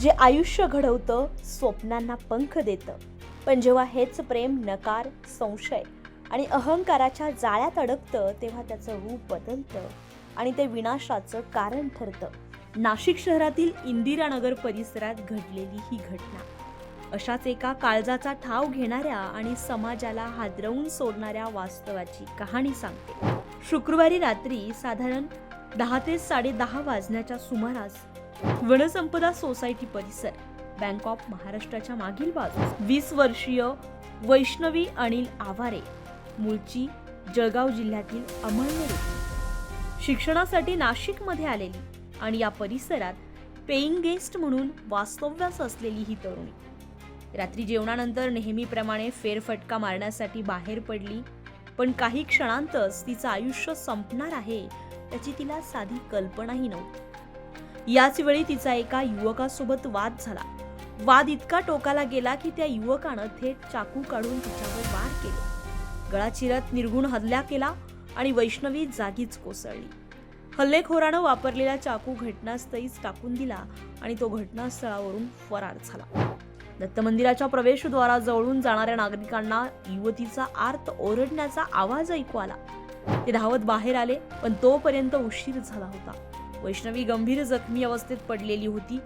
जे आयुष्य घडवतं, स्वप्नांना पंख देतं, पण जेव्हा हेच प्रेम नकार, संशय आणि अहंकाराच्या जाळ्यात अडकतं तेव्हा त्याचं रूप बदलतं आणि ते विनाशाचं कारण ठरतं। नाशिक शहरातील इंदिरानगर परिसरात घडलेली ही घटना अशाच एका काळजाचा ठाव घेणाऱ्या आणि समाजाला हादरवून सोडणाऱ्या वास्तवाची कहाणी सांगते। शुक्रवारी रात्री साधारण 10 ते 10:30 वाजण्याच्या सुमारास वनसंपदा सोसायटी परिसर, बँक ऑफ महाराष्ट्राच्या मागील बाजूस 20 वर्षीय वैष्णवी अनिल आवारे, मूळची जळगाव जिल्ह्यातील अमळनेर, शिक्षणासाठी नाशिकमध्ये आलेली आणि या परिसरात पेईंग गेस्ट म्हणून वास्तव्यास असलेली ही तरुणी रात्री जेवणानंतर नेहमीप्रमाणे फेरफटका मारण्यासाठी बाहेर पडली, पण काही क्षणांतच तिचं आयुष्य संपणार आहे याची तिला साधी कल्पनाही नव्हती। याच वेळी तिचा एका युवकासोबत वाद झाला। वाद इतका टोकाला गेला की त्या युवकानं थेट चाकू काढून तिच्यावर वार केले। गळा चिरत निर्गुण हल्ला केला आणि वैष्णवी जागीच कोसळली। हल्लेखोरानं वापरलेला चाकू घटनास्थळीच टाकून दिला आणि तो घटनास्थळावरून फरार झाला। दत्त मंदिराच्या प्रवेशद्वाराजवळून जाणाऱ्या नागरिकांना युवतीचा आर्त ओरडण्याचा आवाज ऐकू आला। ते धावत बाहेर आले, पण तोपर्यंत उशीर झाला होता। वैष्णवी गंभीर जखमी अवस्थेत पडलेली होती।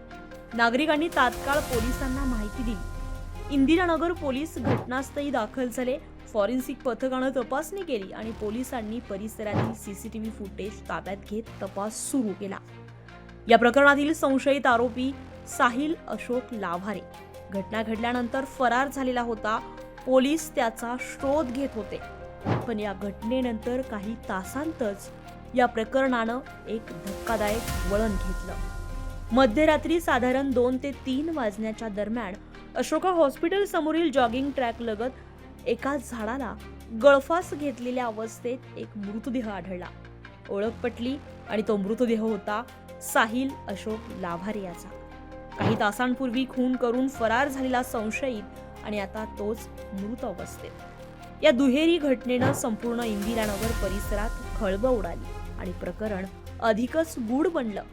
नागरिकांनी तात्काळ पोलिसांना माहिती दिली। इंदिरानगर पोलीस घटनास्थळी दाखल झाले। फॉरेन्सिक पथकानं तपासणी केली आणि पोलिसांनी परिसरातील सीसीटीव्ही फुटेज ताब्यात घेत तपास सुरू केला। या प्रकरणातील संशयित आरोपी साहिल अशोक लाव्हारे घटना घडल्यानंतर फरार झालेला होता। पोलीस त्याचा शोध घेत होते, पण या घटनेनंतर काही तासांतच या प्रकरणानं एक धक्कादायक वळण घेतलं। मध्यरात्री साधारण 2 ते 3 वाजण्याच्या दरम्यान अशोका हॉस्पिटल समोरील जॉगिंग ट्रॅक लगत एका झाडाला गळफास घेतलेल्या अवस्थेत एक मृतदेह आढळला। ओळख पटली आणि तो मृतदेह होता साहिल अशोक लाव्हारे याचा। काही तासांपूर्वी खून करून फरार झालेला संशयित आणि आता तोच मृत अवस्थेत। या दुहेरी घटनेनं संपूर्ण इंदिरानगर परिसरात खळबळ उडाली आणि प्रकरण अधिकच गूढ बनलं।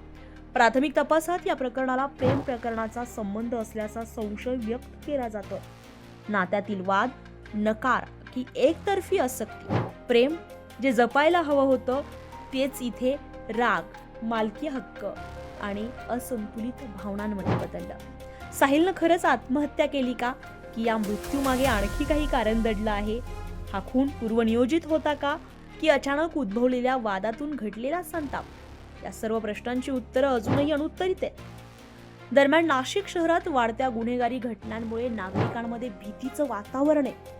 प्राथमिक तपासात या प्रकरणाला प्रेम प्रकरणाचा संबंध असल्याचा संशय व्यक्त केला जातो। नात्यातील वाद, नकार की एकतर्फी आसक्ती, प्रेम जे जपायला हवं होतं तेच इथे राग, मालकी हक्क आणि असंतुलित भावनांमध्ये बदललं। साहिलनं खरंच आत्महत्या केली का, की या मृत्यूमागे आणखी काही कारण दडलं आहे? हा खून पूर्वनियोजित होता का, की अचानक उद्भवलेल्या वादातून घडलेला संताप? या सर्व प्रश्नांची उत्तरं अजूनही अनुत्तरित आहेत। दरम्यान नाशिक शहरात वाढत्या गुन्हेगारी घटनांमुळे नागरिकांमध्ये भीतीचं वातावरण आहे।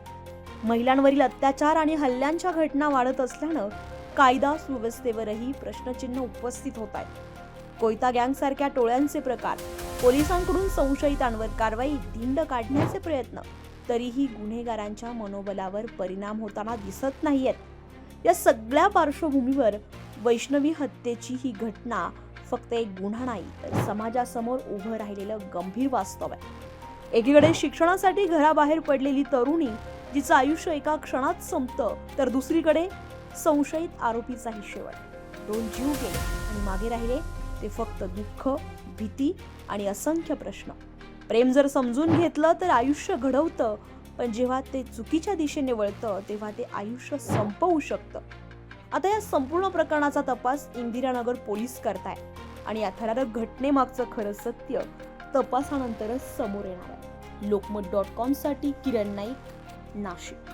महिलांवरील अत्याचार आणि हल्ल्यांच्या घटना वाढत असल्यानं कायदा सुव्यवस्थेवरही प्रश्नचिन्ह उपस्थित होत आहेत। कोयता गँगसारख्या टोळ्यांचे प्रकार, पोलिसांकडून संशयितांवर कारवाई, धिंड काढण्याचे प्रयत्न, तरीही गुन्हेगारांच्या मनोबलावर परिणाम होताना दिसत नाहीयेत। या सगळ्या पार्श्वभूमीवर वैष्णवी हत्येची ही घटना फक्त एक गुन्हा नाही, तर समाजासमोर उभं राहिलेलं गंभीर वास्तव आहे। एकीकडे शिक्षणासाठी घराबाहेर पडलेली तरुणी जिचं आयुष्य एका क्षणात संपतं, तर दुसरीकडे संशयित आरोपीचाही शेवट। 2 जीव गेले आणि मागे राहिले ते फक्त दुःख, भीती आणि असंख्य प्रश्न। प्रेम जर समजून घेतलं तर आयुष्य घडवतं, पण जेव्हा ते चुकीच्या दिशेने वळतं तेव्हा ते आयुष्य संपवू शकतं। आता या संपूर्ण प्रकरणाचा तपास इंदिरानगर पोलीस करताय आणि या थरारक घटनेमागचं खरं सत्य तपासानंतरच समोर येणार आहे। लोकमत.com साठी किरण नाईक, नाशिक।